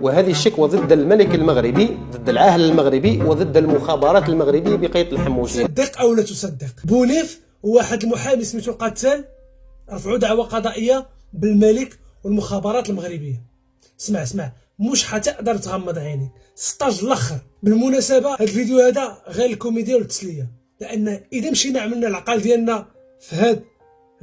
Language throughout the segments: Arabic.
وهذه الشكوى ضد الملك المغربي، ضد العاهل المغربي، وضد المخابرات المغربية بقية الحموشي. صدق أو لا تصدق، بونيف وواحد المحامي سميتو القتال رفعوا دعوى قضائية بالملك والمخابرات المغربية. اسمع مش حتقدر تغمض عينيك، 16 الاخر. بالمناسبة هذا الفيديو هذا غير الكوميديا والتسلية، لأن إذا مشينا عملنا العقل ديالنا في هذا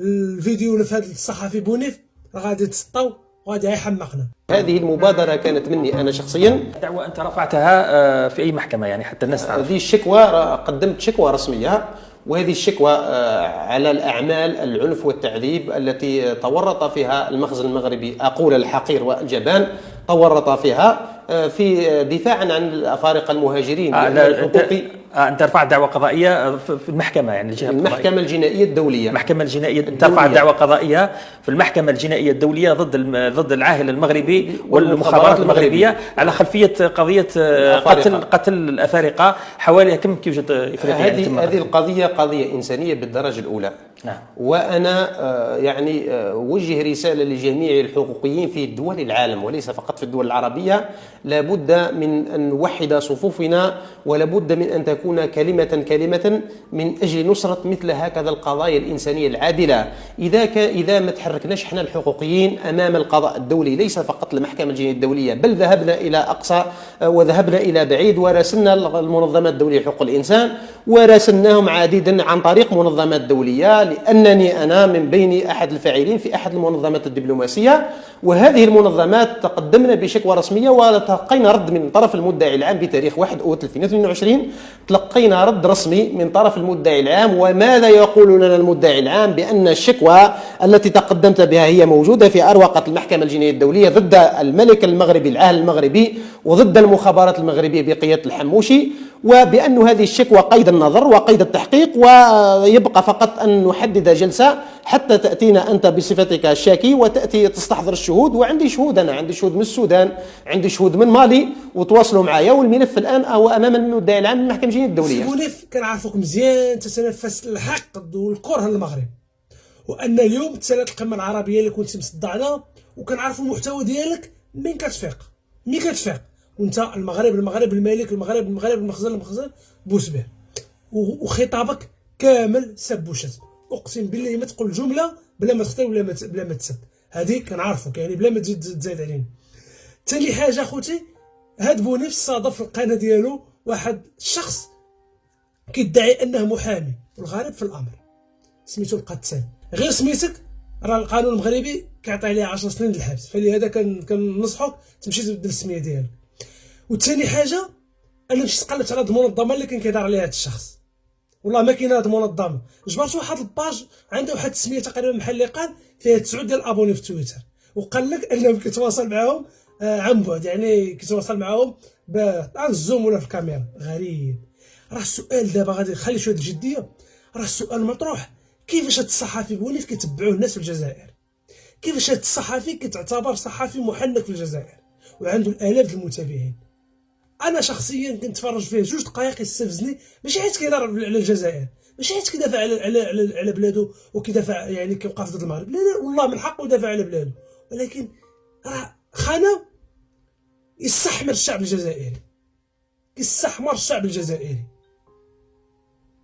الفيديو ولا في هذا الصحفي بونيف راه غادي تسطاو وغادي يحمقنا. هذه المبادرة كانت مني أنا شخصيا. دعوة أنت رفعتها في أي محكمة يعني حتى الناس تعرف؟ هذه الشكوى قدمت شكوى رسمية، وهذه الشكوى على الأعمال العنف والتعذيب التي تورط فيها المخزن المغربي، أقول الحقير والجبان، تورط فيها في دفاعا عن الأفارقة المهاجرين. أنت رفعت دعوة قضائية في المحكمة، يعني الجهة المحكمة الجنائية الدولية. المحكمة الجنائية ترفع دعوة قضائية في المحكمة الجنائية الدولية ضد العاهل المغربي والمخابرات المغربية على خلفية قضية قتل الأفارقة. حوالي كم يوجد إفريقيا؟ هذه القضية قضية إنسانية بالدرجة الأولى. نعم. وأنا يعني وجه رسالة لجميع الحقوقيين في دول العالم وليس فقط في الدول العربية، لابد من أن نوحد صفوفنا، ولابد من أن تكون كلمة من أجل نصرة مثل هكذا القضايا الإنسانية العادلة. إذا ما تحركناش احنا الحقوقيين أمام القضاء الدولي، ليس فقط المحكمة الجنائية الدولية، بل ذهبنا إلى أقصى وذهبنا إلى بعيد، وراسلنا المنظمات الدولية لحقوق الإنسان، وراسلناهم عديدا عن طريق منظمات دولية، لأنني أنا من بين أحد الفاعلين في أحد المنظمات الدبلوماسية. وهذه المنظمات تقدمنا بشكوى رسمية وتلقينا رد من طرف المدعي العام بتاريخ 1 أوت 2022. تلقينا رد رسمي من طرف المدعي العام. وماذا يقول لنا المدعي العام؟ بأن الشكوى التي تقدمت بها هي موجودة في أروقة المحكمة الجنائية الدولية ضد الملك المغربي العاهل المغربي وضد المخابرات المغربية بقيادة الحموشي، وبأن هذه الشكوى قيد النظر وقيد التحقيق، ويبقى فقط أن نحدد جلسة حتى تأتينا أنت بصفتك الشاكي وتأتي تستحضر الشهود. وعندي شهود، أنا عندي شهود من السودان، عندي شهود من مالي، وتواصلوا معايا. والملف الآن هو أمام المدعي العام من المحكمة الجنائية الدولية. الملف كنعرفوك مزيان تتنفس الحقد والكره للمغرب، وأن اليوم تسالات القمة العربية اللي كنت مصدعنا، وكنعرفوا المحتوى ديالك من كتفيق وانت المغرب الملك المخزن بوسبه، وخطابك كامل سب وشتم. اقسم بالله ما تقول جمله بلا ما تخطي بلا ما تسب. هذه كنعرفوك يعني بلا ما تزايد علينا. ثاني حاجه اخوتي، هاد بونيف صادف في القناه ديالو واحد الشخص كيدعي انه محامي، والغريب في الامر سميتو القتال. غير سميتك راه القانون المغربي كيعطي عليه 10 سنين الحبس، فلهذا كننصحك تمشي تبدل السميه ديالك. وثاني حاجه انا مشيت قلبت على هاد المنظمه اللي كان كيدار عليها هاد الشخص، والله ما كاين هاد المنظمه. جبرت واحد الباج عنده واحد السميه تقريبا بحال اللي قال فيها 9 ديال الابوني في تويتر، وقال لك انه كيتواصل معاهم عن بعد، يعني كيتواصل معاهم بالزوم ولا في الكاميرا. غريب. راه السؤال دابا غادي نخلي شويه الجديه، راه السؤال مطروح، كيفاش هاد الصحفي بونيف كيتبعوه الناس في الجزائر؟ كيفاش هاد الصحفي كيتعتبر صحفي محنك في الجزائر وعنده الالاف المتابعين؟ انا شخصيا كنتفرج فيه 2 دقائق يستفزني، ماشي حيت كيدار على الجزائر، ماشي حيت كيدافع على بلادو وكيدافع يعني كيوقف ضد المغرب، لا والله من حقه يدافع على بلادو، ولكن راه خانه يستحمر الشعب الجزائري، كيستحمر الشعب الجزائري،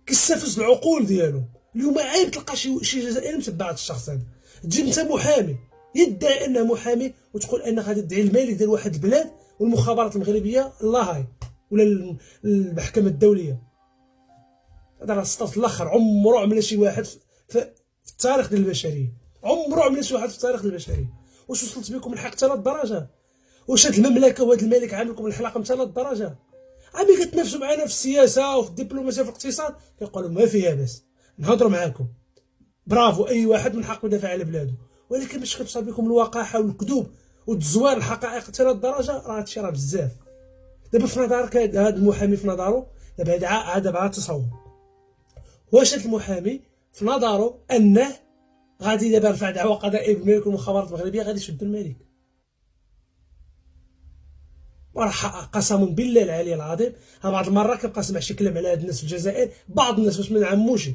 كيستفز العقول ديالو. اليوم عيب تلقى شي جزائري متبع الشخص هذا. تجي انت محامي يدعي انه محامي وتقول انك غادي تدعي الملك ديال واحد البلاد والمخابرات المغربيه الله هاي ولا المحكمه الدوليه. هذا راه سطات الاخر. عمره عمل شي واحد في التاريخ ديال البشريه، عمره عمل شي واحد في التاريخ ديال البشريه. واش وصلت بكم الحق حتى لهالدرجه؟ واش هاد المملكه وهاد الملك عامل لكم الحلاقه حتى لهالدرجه؟ عمي كتنافسوا معنا في السياسه وفي الدبلوماسيه وفي الاقتصاد، كيقولوا ما فيها باس نهضروا معاكم، برافو اي واحد من حقه يدافع على بلاده، ولكن باش كتوصل بكم الوقاحه والكذوب وتزوار الحقائق حتى لهاد الدرجه، راه هادشي راه بزاف. دابا في نظرك هاد المحامي في نظره دابا عاد تصور واش هاد المحامي في نظره انه غادي دابا يرفع دعوى قضائيه بالملك والمخابرات المغربيه غادي يشدوا الملك؟ وراه قسما بالله العلي العظيم بعض المرات كنبقى نسمع شي كلام على هاد الناس في الجزائر، بعض الناس باش ما نعموش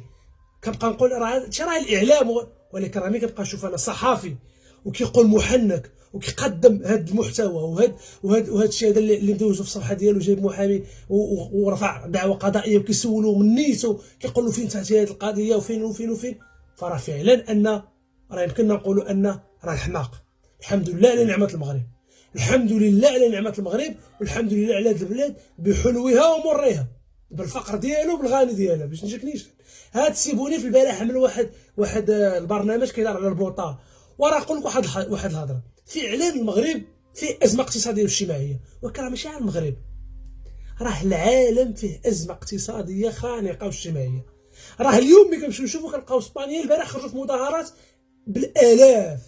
كنبقى نقول راه هادشي راه الاعلام، ولكن راه ملي كنبقى نشوف انا صحافي وكيقول محنك وكيقدم هذا المحتوى وهذا الشيء هذا اللي مدوزو في الصفحه ديالو، جايب محامي ورفع دعوه قضائيه وكيسولو من نيتو، كيقول له فين تحتي هذه القضيه وفين وفين وفين. فراه فعلا ان راه يمكننا نقولوا ان راه الحماق. الحمد لله على نعمه المغرب، الحمد لله على نعمه المغرب، والحمد لله على هذه البلاد بحلوها ومرها، بالفقر ديالو بالغني ديالها. باش نجيك نيشان، هاد السي بونيف البارح عمل واحد البرنامج كيدار على البوطه، وراه نقول لك واحد الهضره. فعلا المغرب فيه ازمه اقتصاديه واجتماعيه، ولكن راه ماشي على المغرب، راه العالم فيه ازمه اقتصاديه خانقه واجتماعيه. راه اليوم ملي كنمشيو نشوفوا كنلقاو اسبانيا البارح خرجوا في مظاهرات بالالاف.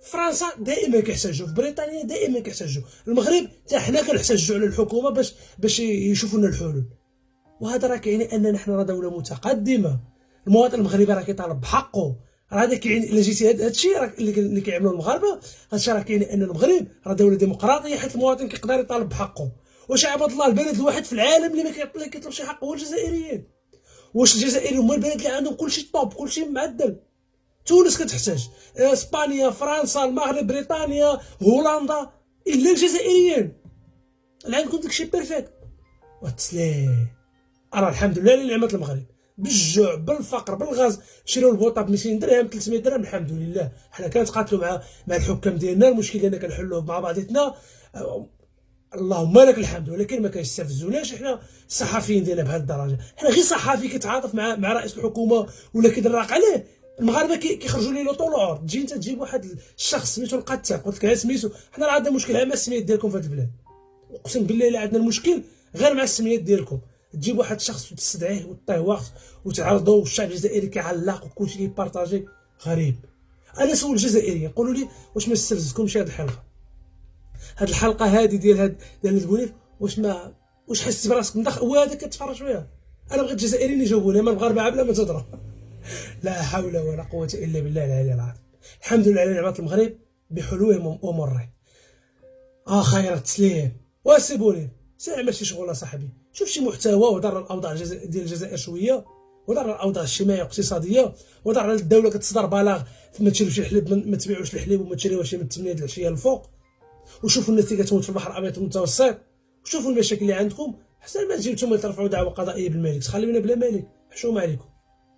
فرنسا دائما كيحتاجوا، في بريطانيا دائما كيحتاجوا، المغرب حتى حنا كنحتاجوا على الحكومه باش يشوفوا لنا الحلول. وهذا راه كيعني ان نحن راه دوله متقدمه. المواطن المغربي راه كيطالب بحقه. راه هذا كيعني الا جيتي هذا الشيء اللي كيعملوا المغاربه، هذا الشيء راه كيعني ان المغرب راه دوله ديمقراطيه، حيت المواطن كيقدر يطالب بحقه. واش عباد الله البلد الوحيد في العالم اللي ما كيطلبش حقه هو الجزائريين؟ واش الجزائريين هما البلد اللي عندهم كلشي طوب، كلشي معدل؟ تونس كتحتاج، اسبانيا، فرنسا، المغرب، بريطانيا، هولندا، الا الجزائريين اللي عندكم داكشي بيرفكت. والتسليم راه الحمد لله لنعمه المغرب، بالجوع بالفقر بالغاز شريو البوطه ب 200 درهم 300 درهم، الحمد لله. حنا كنتقاتلوا مع الحكام ديالنا، المشكل ديالنا كنحلوه مع بعضياتنا، اللهم لك الحمد. ولكن ما كيستفزوناش حنا الصحفيين ديالنا بهذه الدرجه. حنا غير صحفي كيتعاطف مع رئيس الحكومه ولا كيدرق عليه، المغاربه كيخرجوا ليه طول العرض. تجي انت تجيب واحد الشخص سميتو القتال، قلت لك سميتو، حنا راه عندنا مشكل مع السميات ديالكم في هذه البلاد. اقسم بالله الا عندنا المشكل غير مع السميات ديالكم. تجيب واحد الشخص وتستدعيه وتعطيه وقت وتعرضوا، والشعب الجزائري كيعلق وكلشي كيبارطاجي. غريب. انا سول الجزائريين قولوا لي واش ما استفزتكمش هذه الحلقه؟ هذه الحلقه هذه ديال البونيف، واش حسيت براسك مدخل وهذا كتفرج فيها؟ انا بغيت الجزائريين يجاوبوني، اما المغاربه بلا ما تضرب. لا حول ولا قوه الا بالله العلي العظيم. الحمد لله على نعمه المغرب بحلوه ومره. خير التسليم. واسي بونيف سير اعمل شي شغل صاحبي، شوف شي محتوى ودار الاوضاع ديال الجزائر شويه، ودار الاوضاع الاجتماعيه والاقتصاديه، ودار على الدوله كتصدر بلاغ ما تشريوش الحليب، ما تبيعوش الحليب وما تشريوهش من 8 د العشيه الفوق، وشوفوا النتيجه تموت في البحر الابيض المتوسط، وشوفوا المشاكل اللي عندكم. حتى ما تجيو نتوما ترفعوا دعوه قضائيه بالملك، تخليونا بلا ملك. حشومه عليكم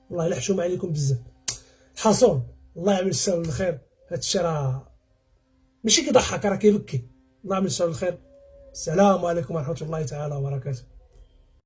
والله، الا حشومه عليكم بزاف. الحصون الله يعمل السهل الخير، هذا الشيء راه ماشي كيضحك، راه كيبكي. الله يعمل السهل الخير. السلام عليكم ورحمه الله تعالى وبركاته.